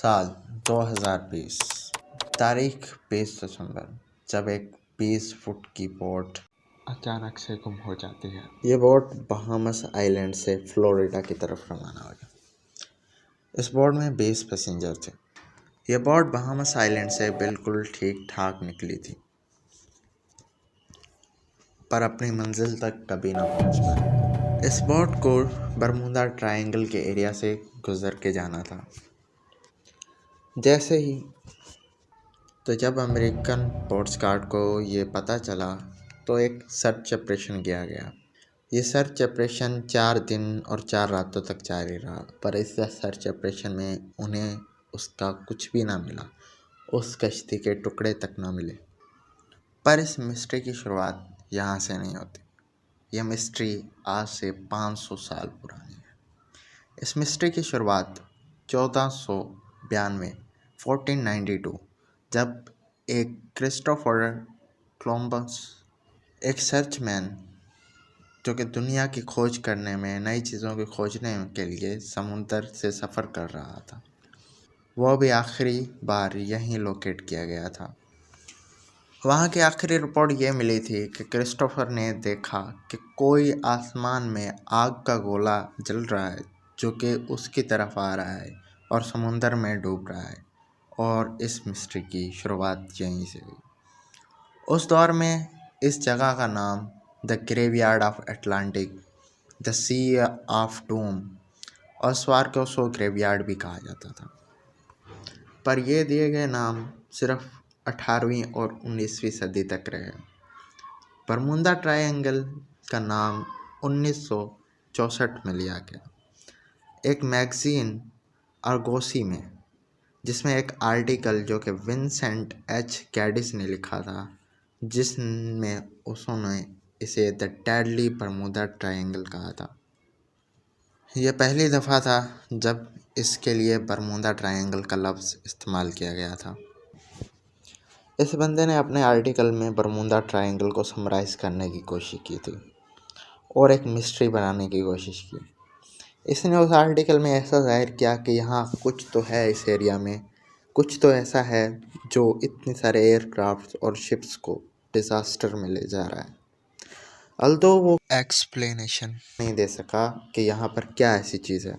साल 2020, तारीख 20 दिसंबर, जब एक 20 फुट की बोट अचानक से गुम हो जाती है। ये बोट बहामस आइलैंड से फ्लोरिडा की तरफ रवाना हो गई। इस बोट में 20 पैसेंजर थे। ये बोट बहामस आइलैंड से बिल्कुल ठीक ठाक निकली थी, पर अपनी मंजिल तक कभी ना पहुंच पाई। इस बोट को बरमूडा ट्रायंगल के एरिया से गुजर के जाना था। जैसे ही जब अमेरिकन पोस्टकार्ड को ये पता चला तो एक सर्च ऑपरेशन किया गया। ये सर्च ऑपरेशन 4 दिन और 4 रातों तक जारी रहा, पर इस सर्च ऑपरेशन में उन्हें उसका कुछ भी ना मिला। उस कश्ती के टुकड़े तक ना मिले। पर इस मिस्ट्री की शुरुआत यहाँ से नहीं होती। यह मिस्ट्री आज से 500 साल पुरानी है। इस मिस्ट्री की शुरुआत 1492 जब एक क्रिस्टोफर कोलंबस, एक सर्चमैन जो कि दुनिया की खोज करने में, नई चीज़ों की खोजने के लिए समुद्र से सफ़र कर रहा था, वह भी आखिरी बार यहीं लोकेट किया गया था। वहाँ की आखिरी रिपोर्ट ये मिली थी कि क्रिस्टोफर ने देखा कि कोई आसमान में आग का गोला जल रहा है जो कि उसकी तरफ आ रहा है और समुद्र में डूब रहा है। और इस मिस्ट्री की शुरुआत यहीं से हुई। उस दौर में इस जगह का नाम the graveyard of Atlantic, the sea of doom और स्वर्गोसो ग्रेवयार्ड भी कहा जाता था। पर ये दिए गए नाम सिर्फ 18वीं और 19वीं सदी तक रहे। बरमूडा ट्रायंगल का नाम 1964 में लिया गया एक मैगजीन आर्गोसी में, जिसमें एक आर्टिकल जो कि विंसेंट एच गैडिस ने लिखा था, जिसमें उन्होंने इसे द डेडली बरमूडा ट्रायंगल कहा था। यह पहली दफ़ा था जब इसके लिए बरमूडा ट्रायंगल का लफ्ज़ इस्तेमाल किया गया था। इस बंदे ने अपने आर्टिकल में बरमूडा ट्रायंगल को समराइज़ करने की कोशिश की थी और एक मिस्ट्री बनाने की कोशिश की। इसने उस आर्टिकल में ऐसा जाहिर किया कि यहाँ कुछ तो है, इस एरिया में कुछ तो ऐसा है जो इतने सारे एयरक्राफ्ट और शिप्स को डिज़ास्टर में ले जा रहा है। अल्दो वो एक्सप्लेनेशन नहीं दे सका कि यहाँ पर क्या ऐसी चीज़ है,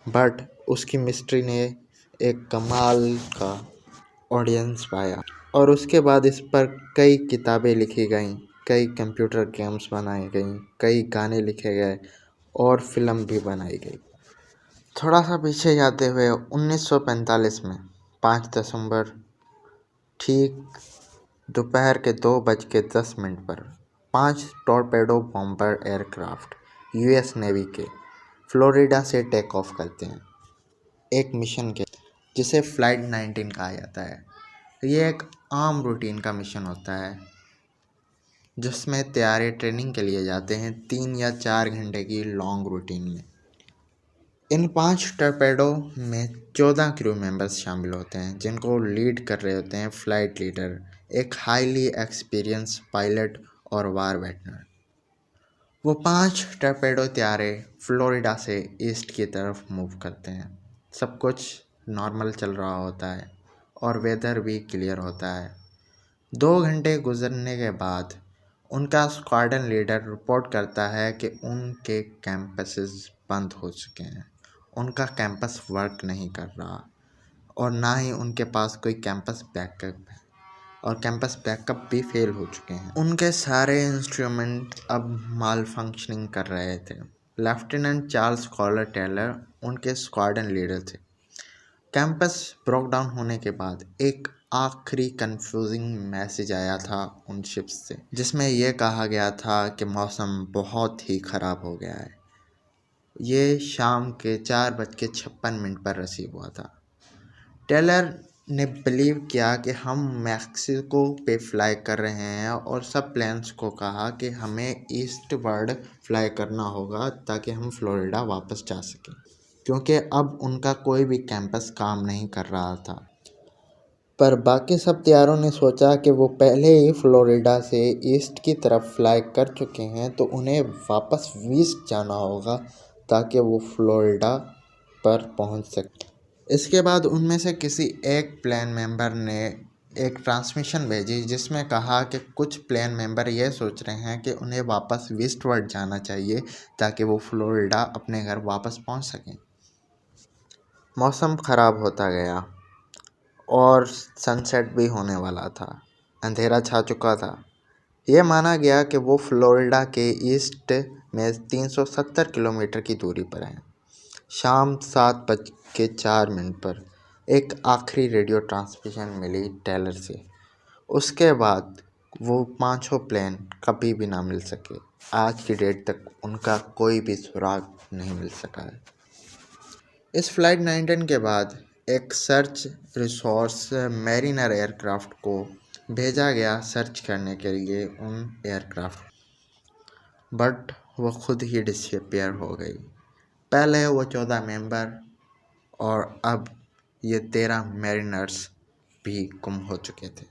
बट उसकी मिस्ट्री ने एक कमाल का ऑडियंस पाया और उसके बाद इस पर कई किताबें लिखी गईं, कई कंप्यूटर गेम्स बनाई गईं, कई गाने लिखे गए और फिल्म भी बनाई गई। थोड़ा सा पीछे जाते हुए 1945 में 5 दिसंबर ठीक दोपहर के 2:10 पर 5 torpedo bomber aircraft US navy के फ्लोरिडा से टेक ऑफ करते हैं एक मिशन के, जिसे फ्लाइट 19 कहा जाता है। ये एक आम रूटीन का मिशन होता है जिसमें तैयारी ट्रेनिंग के लिए जाते हैं 3 या 4 घंटे की लॉन्ग रूटीन में। इन 5 टॉर्पेडो में 14 क्रू मेंबर्स शामिल होते हैं, जिनको लीड कर रहे होते हैं फ्लाइट लीडर, एक हाईली एक्सपीरियंस पायलट और वार वेटरन। वो 5 टॉर्पेडो त्यारे फ्लोरिडा से ईस्ट की तरफ मूव करते हैं। सब कुछ नॉर्मल चल रहा होता है और वेदर भी क्लियर होता है। 2 घंटे गुजरने के बाद उनका स्क्वाड्रन लीडर रिपोर्ट करता है कि उनके कैंपसेस बंद हो चुके हैं। उनका कैंपस वर्क नहीं कर रहा और ना ही उनके पास कोई कैंपस बैकअप है, और कैंपस बैकअप भी फेल हो चुके हैं। उनके सारे इंस्ट्रूमेंट अब माल फंक्शनिंग कर रहे थे। लेफ्टिनेंट चार्ल्स कॉलर टेलर उनके स्क्वाड्रन लीडर थे। कैंपस ब्रोक डाउन होने के बाद एक आखिरी कंफ्यूजिंग मैसेज आया था उन शिप्स से, जिसमें यह कहा गया था कि मौसम बहुत ही ख़राब हो गया है। ये शाम के 4:56 पर रिसीव हुआ था। टेलर ने बिलीव किया कि हम मैक्सिको पे फ्लाई कर रहे हैं और सब प्लेन्स को कहा कि हमें ईस्टवर्ड फ्लाई करना होगा ताकि हम फ्लोरिडा वापस जा सकें, क्योंकि अब उनका कोई भी कैंपस काम नहीं कर रहा था। पर बाकी सब तैयारों ने सोचा कि वो पहले ही फ्लोरिडा से ईस्ट की तरफ फ्लाई कर चुके हैं, तो उन्हें वापस ईस्ट जाना होगा ताकि वो फ्लोरिडा पर पहुंच सके। इसके बाद उनमें से किसी एक प्लेन मेंबर ने एक ट्रांसमिशन भेजी जिसमें कहा कि कुछ प्लेन मेंबर ये सोच रहे हैं कि उन्हें वापस वेस्टवर्ड जाना चाहिए ताकि वो फ्लोरिडा अपने घर वापस पहुंच सकें। मौसम ख़राब होता गया और सनसेट भी होने वाला था। अंधेरा छा चुका था। यह माना गया कि वो फ्लोरिडा के ईस्ट में 370 किलोमीटर की दूरी पर है। शाम 7:04 पर एक आखिरी रेडियो ट्रांसमिशन मिली टेलर से। उसके बाद वो पांचों प्लेन कभी भी ना मिल सके। आज की डेट तक उनका कोई भी सुराग नहीं मिल सका है। इस फ्लाइट 19 के बाद एक सर्च रिसोर्स मैरिनर एयरक्राफ्ट को भेजा गया सर्च करने के लिए उन एयरक्राफ्ट, बट वो खुद ही डिसअपियर हो गई। पहले वो 14 मेंबर और अब ये 13 मैरिनर्स भी गुम हो चुके थे।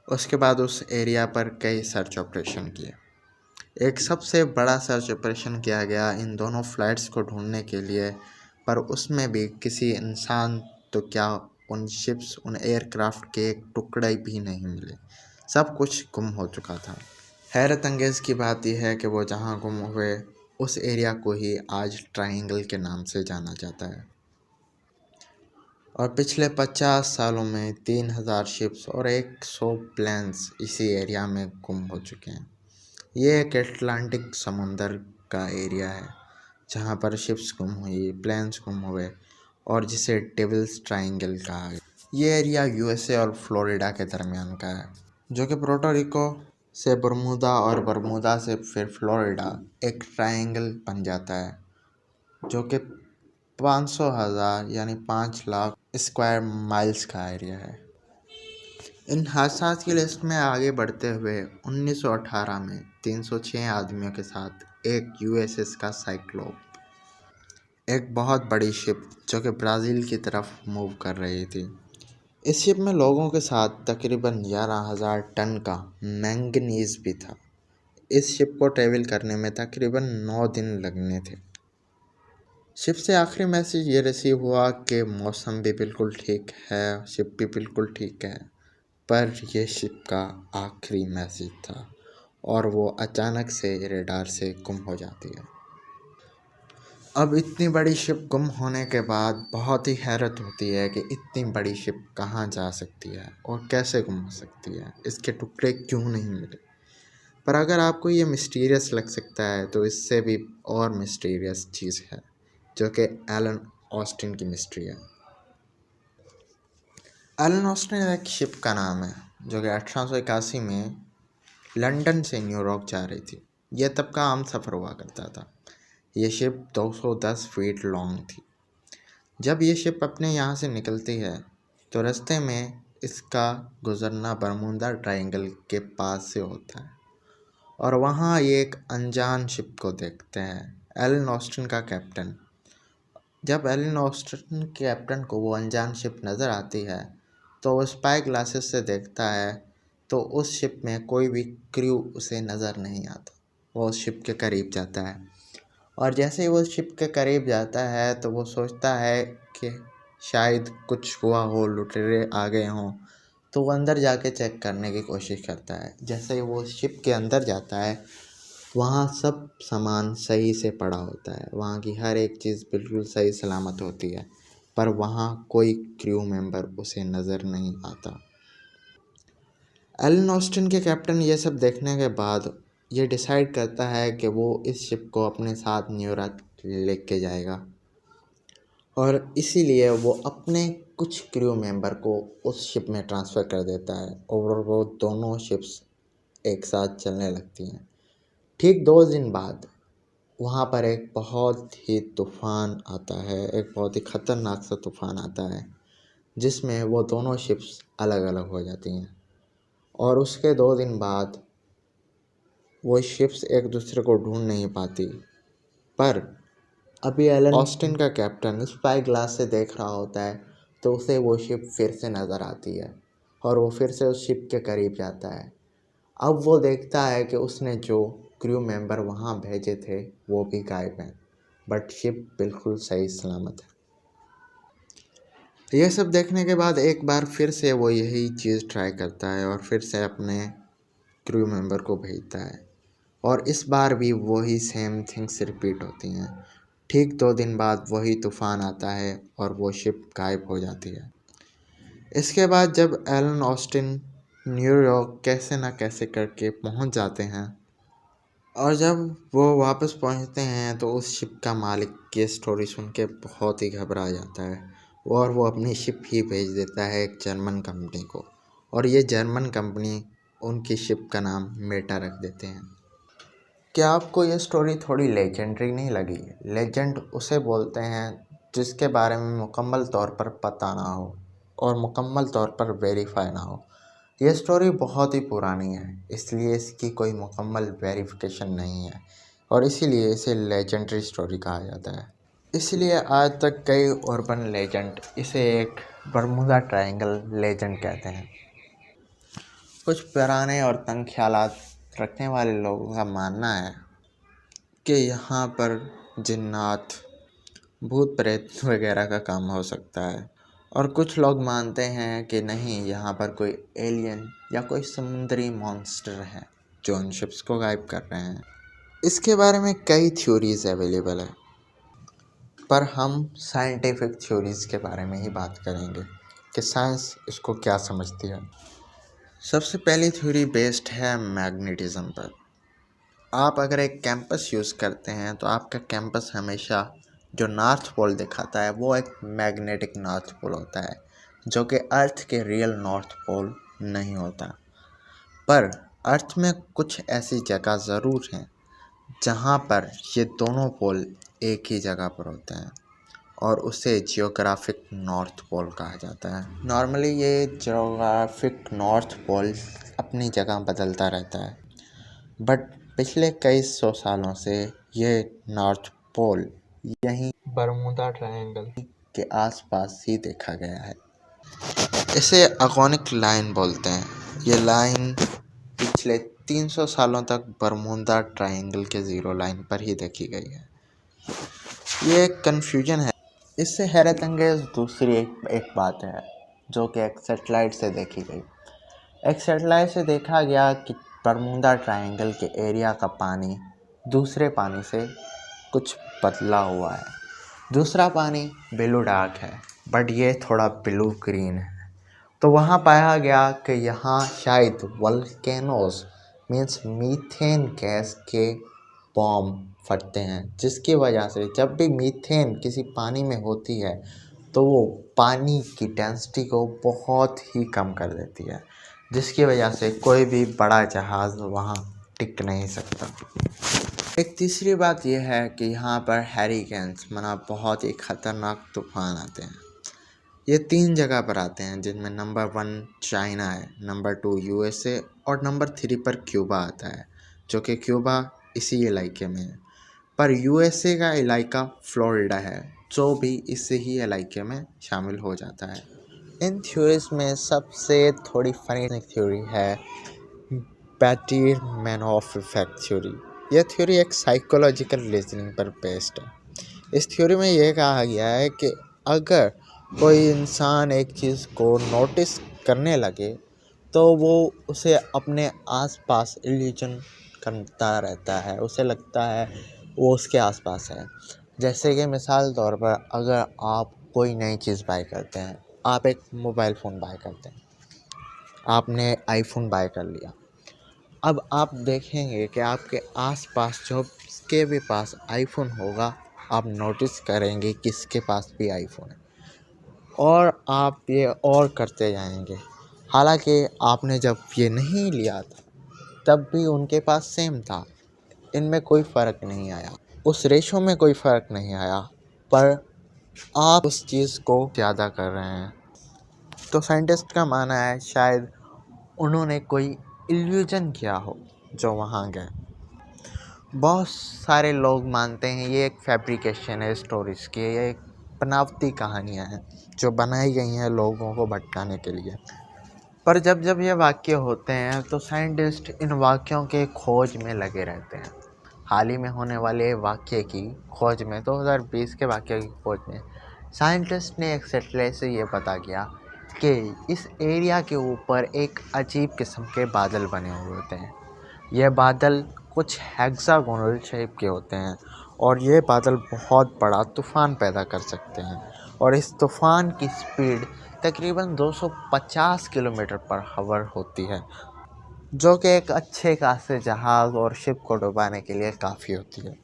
उसके बाद उस एरिया पर कई सर्च ऑपरेशन किए। एक सबसे बड़ा सर्च ऑपरेशन किया गया इन दोनों फ्लाइट्स को ढूंढने के लिए, पर उसमें भी किसी इंसान तो क्या उन शिप्स, उन एयरक्राफ्ट के एक टुकड़े भी नहीं मिले। सब कुछ गुम हो चुका था। हैरत अंगेज़ की बात यह है कि वो जहाँ गुम हुए उस एरिया को ही आज ट्रायंगल के नाम से जाना जाता है। और पिछले 50 सालों में 3000 शिप्स और 100 प्लेन्स इसी एरिया में गुम हो चुके हैं। ये एक अटलांटिक समुंदर का एरिया है जहाँ पर शिप्स गुम हुई, प्लेन्स गुम हुए और जिसे डेविल्स ट्रायंगल कहा गया। ये एरिया यूएसए और फ्लोरिडा के दरमियान का है, जो कि पोर्टो रिको से बरमूदा और बरमूदा से फिर फ्लोरिडा एक ट्रायंगल बन जाता है, जो कि 500,000 यानी 5 लाख स्क्वायर माइल्स का एरिया है। इन हादसात की लिस्ट में आगे बढ़ते हुए 1918 में 306 आदमियों के साथ एक यूएसएस का साइक्लोप, एक बहुत बड़ी शिप जो कि ब्राज़ील की तरफ मूव कर रही थी। इस शिप में लोगों के साथ तकरीबन 11,000 टन का मैंगनीज भी था। इस शिप को ट्रेवल करने में तकरीबन 9 दिन लगने थे। शिप से आखिरी मैसेज ये रिसीव हुआ कि मौसम भी बिल्कुल ठीक है, शिप भी बिल्कुल ठीक है, पर यह शिप का आखिरी मैसेज था और वो अचानक से रेडार से गुम हो जाती है। अब इतनी बड़ी शिप गुम होने के बाद बहुत ही हैरत होती है कि इतनी बड़ी शिप कहाँ जा सकती है और कैसे गुम हो सकती है, इसके टुकड़े क्यों नहीं मिले। पर अगर आपको ये मिस्टीरियस लग सकता है तो इससे भी और मिस्टीरियस चीज़ है, जो कि एलन ऑस्टिन की मिस्ट्री है। एलन ऑस्टिन एक शिप का नाम है जो कि 1881 में लंदन से न्यूयॉर्क जा रही थी। यह तब का आम सफ़र हुआ करता था। यह शिप 210 फीट लॉन्ग थी। जब ये शिप अपने यहाँ से निकलती है तो रास्ते में इसका गुज़रना बरमूदा ट्रायंगल के पास से होता है और वहाँ ये एक अनजान शिप को देखते हैं। एलन ऑस्टिन का कैप्टन, जब एलन ऑस्टिन कैप्टन को वो अनजान शिप नज़र आती है तो वो स्पाई ग्लासेस से देखता है तो उस शिप में कोई भी क्रू उसे नज़र नहीं आता। वो उस शिप के करीब जाता है और जैसे ही वो शिप के करीब जाता है तो वो सोचता है कि शायद कुछ हुआ हो, लुटेरे आ गए हों, तो वो अंदर जाके चेक करने की कोशिश करता है। जैसे ही वो शिप के अंदर जाता है वहाँ सब सामान सही से पड़ा होता है, वहाँ की हर एक चीज़ बिल्कुल सही सलामत होती है, पर वहाँ कोई क्रू मेंबर उसे नज़र नहीं आता। एलन ऑस्टिन के कैप्टन ये सब देखने के बाद ये डिसाइड करता है कि वो इस शिप को अपने साथ न्यूयॉर्क लेके जाएगा और इसीलिए वो अपने कुछ क्रू मेंबर को उस शिप में ट्रांसफ़र कर देता है और वो दोनों शिप्स एक साथ चलने लगती हैं। ठीक 2 दिन बाद वहाँ पर एक बहुत ही तूफ़ान आता है, एक बहुत ही ख़तरनाक सा तूफ़ान आता है जिसमें वो दोनों शिप्स अलग अलग हो जाती हैं और उसके 2 दिन बाद वो शिप्स एक दूसरे को ढूंढ नहीं पाती। पर अभी एलन ऑस्टिन का कैप्टन स्पाई ग्लास से देख रहा होता है तो उसे वो शिप फिर से नज़र आती है और वो फिर से उस शिप के करीब जाता है। अब वो देखता है कि उसने जो क्रू मेंबर वहाँ भेजे थे वो भी गायब हैं, बट शिप बिल्कुल सही सलामत है। ये सब देखने के बाद एक बार फिर से वो यही चीज़ ट्राई करता है और फिर से अपने क्रू मेंबर को भेजता है और इस बार भी वही सेम थिंग्स रिपीट होती हैं। ठीक 2 दिन बाद वही तूफान आता है और वो शिप गायब हो जाती है। इसके बाद जब एलन ऑस्टिन न्यूयॉर्क कैसे ना कैसे करके पहुंच जाते हैं और जब वो वापस पहुंचते हैं तो उस शिप का मालिक की स्टोरी सुन के बहुत ही घबरा जाता है और वो अपनी शिप ही भेज देता है एक जर्मन कंपनी को और ये जर्मन कंपनी उनकी शिप का नाम मेटा रख देते हैं। क्या आपको ये स्टोरी थोड़ी लेजेंडरी नहीं लगी? लेजेंड उसे बोलते हैं जिसके बारे में मुकम्मल तौर पर पता ना हो और मुकम्मल तौर पर वेरीफाई ना हो। ये स्टोरी बहुत ही पुरानी है, इसलिए इसकी कोई मुकम्मल वेरिफिकेशन नहीं है और इसीलिए इसे लेजेंडरी स्टोरी कहा जाता है। इसलिए आज तक कई अर्बन लेजेंड इसे एक बरमूदा ट्रायंगल लेजेंड कहते हैं। कुछ पुराने और तंग ख्यालात रखने वाले लोगों का मानना है कि यहाँ पर जिन्नात, भूत प्रेत वगैरह का काम हो सकता है और कुछ लोग मानते हैं कि नहीं, यहाँ पर कोई एलियन या कोई समुद्री मॉन्स्टर है जो उन शिप्स को गायब कर रहे हैं। इसके बारे में कई थ्योरीज अवेलेबल है, पर हम साइंटिफिक थ्योरीज के बारे में ही बात करेंगे कि साइंस इसको क्या समझती है। सबसे पहली थ्योरी बेस्ड है मैग्नेटिज्म पर। आप अगर एक कैंपस यूज़ करते हैं तो आपका कैंपस हमेशा जो नॉर्थ पोल दिखाता है वो एक मैग्नेटिक नॉर्थ पोल होता है, जो कि अर्थ के रियल नॉर्थ पोल नहीं होता। पर अर्थ में कुछ ऐसी जगह ज़रूर हैं जहाँ पर ये दोनों पोल एक ही जगह पर होते हैं और उसे जियोग्राफिक नॉर्थ पोल कहा जाता है। नॉर्मली ये जियोग्राफिक नॉर्थ पोल अपनी जगह बदलता रहता है, बट पिछले कई 100 सालों से ये नॉर्थ पोल यहीं बरमूदा ट्रायंगल के आसपास ही देखा गया है। इसे अगोनिक लाइन बोलते हैं। ये लाइन पिछले 300 सालों तक बरमूदा ट्रायंगल के ज़ीरो लाइन पर ही देखी गई है। ये एक कन्फ्यूजन है। इससे हैरत अंगेज दूसरी एक बात है जो कि एक सेटेलाइट से देखी गई। एक सेटेलाइट से देखा गया कि बरमूदा ट्रायंगल के एरिया का पानी दूसरे पानी से कुछ बदला हुआ है। दूसरा पानी ब्लू डार्क है, बट ये थोड़ा ब्लू ग्रीन है। तो वहाँ पाया गया कि यहाँ शायद वोल्केनोस मीन्स मीथेन गैस के बॉम्ब फटते हैं, जिसकी वजह से जब भी मीथेन किसी पानी में होती है तो वो पानी की डेंसिटी को बहुत ही कम कर देती है, जिसकी वजह से कोई भी बड़ा जहाज़ वहाँ टिक नहीं सकता। एक तीसरी बात यह है कि यहाँ पर हैरिकेन्स माना बहुत ही ख़तरनाक तूफ़ान आते हैं। ये 3 जगह पर आते हैं, जिनमें नंबर 1 चाइना है, नंबर 2 यूएसए और नंबर 3 पर क्यूबा आता है, जो कि क्यूबा इसी इलाके में है। पर यूएसए का इलाका फ्लोरिडा है, जो भी इसी ही इलाके में शामिल हो जाता है। इन थ्योरीज में सबसे थोड़ी फनी थ्योरी है बैटियर-मैनहॉफ इफेक्ट थ्योरी। यह थ्योरी एक साइकोलॉजिकल रीजनिंग पर बेस्ड है। इस थ्योरी में यह कहा गया है कि अगर कोई इंसान एक चीज़ को नोटिस करने लगे तो वो उसे अपने आसपास इल्यूजन करता रहता है, उसे लगता है वो उसके आसपास है। जैसे कि मिसाल तौर पर अगर आप कोई नई चीज़ बाय करते हैं, आप एक मोबाइल फ़ोन बाय करते हैं, आपने आईफोन बाय कर लिया। अब आप देखेंगे कि आपके आसपास जो के भी पास आईफोन होगा, आप नोटिस करेंगे किसके पास भी आईफोन है और आप ये और करते जाएंगे। हालांकि आपने जब ये नहीं लिया था तब भी उनके पास सेम था, इनमें कोई फ़र्क नहीं आया, उस रेशो में कोई फ़र्क नहीं आया, पर आप उस चीज़ को ज़्यादा कर रहे हैं। तो साइंटिस्ट का मानना है शायद उन्होंने कोई इल्यूजन किया हो जो वहाँ गए। बहुत सारे लोग मानते हैं ये एक फैब्रिकेशन है स्टोरीज़ की, ये एक बनावटी कहानियाँ हैं जो बनाई गई हैं लोगों को भटकाने के लिए। पर जब जब ये वाक़ये होते हैं तो साइंटिस्ट इन वाक़यों के खोज में लगे रहते हैं। हाल ही में होने वाले वाक़ये की खोज में 2020 के वाक़ये की खोज में साइंटिस्ट ने एक सैटेलाइट से ये पता किया कि इस एरिया के ऊपर एक अजीब किस्म के बादल बने हुए होते हैं। ये बादल कुछ हेक्सागोनल शेप के होते हैं और ये बादल बहुत बड़ा तूफ़ान पैदा कर सकते हैं और इस तूफ़ान की स्पीड तकरीबन 250 किलोमीटर पर आवर होती है, जो कि एक अच्छे खासे जहाज़ और शिप को डुबाने के लिए काफ़ी होती है।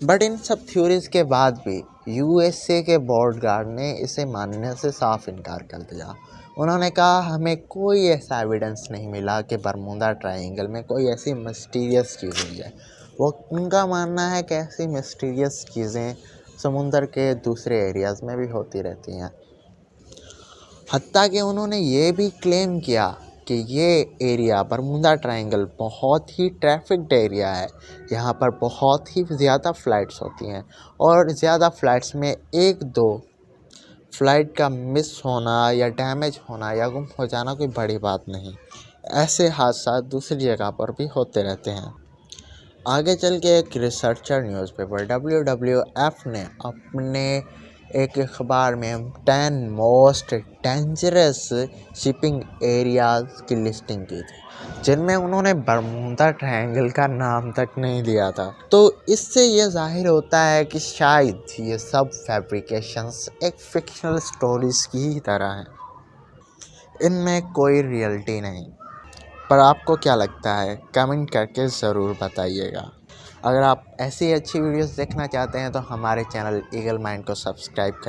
बट इन सब थ्योरीज के बाद भी यूएसए के बॉर्ड गार्ड ने इसे मानने से साफ इनकार कर दिया। उन्होंने कहा हमें कोई ऐसा एविडेंस नहीं मिला कि बरमूडा ट्रायंगल में कोई ऐसी मिस्टीरियस चीज़ हुई है। उनका मानना है कि ऐसी मिस्टीरियस चीज़ें समुंदर के दूसरे एरियाज़ में भी होती रहती हैं। हत्ता कि उन्होंने ये भी क्लेम किया कि ये एरिया बरमूडा ट्रायंगल बहुत ही ट्रैफिक्ड एरिया है। यहाँ पर बहुत ही ज़्यादा फ़्लाइट्स होती हैं और ज़्यादा फ़्लाइट्स में एक दो फ़्लाइट का मिस होना या डैमेज होना या गुम हो जाना कोई बड़ी बात नहीं। ऐसे हादसा दूसरी जगह पर भी होते रहते हैं। आगे चल के एक रिसर्चर न्यूज़पेपर WWF ने अपने एक अखबार में 10 मोस्ट डेंजरस शिपिंग एरियाज़ की लिस्टिंग की थी, जिनमें उन्होंने बरमूडा ट्रायंगल का नाम तक नहीं लिया था। तो इससे ये जाहिर होता है कि शायद ये सब फैब्रिकेशंस एक फिक्शनल स्टोरीज़ की ही तरह हैं, इनमें कोई रियलिटी नहीं। पर आपको क्या लगता है, कमेंट करके ज़रूर बताइएगा। अगर आप ऐसी अच्छी वीडियोस देखना चाहते हैं तो हमारे चैनल ईगल माइंड को सब्सक्राइब करें।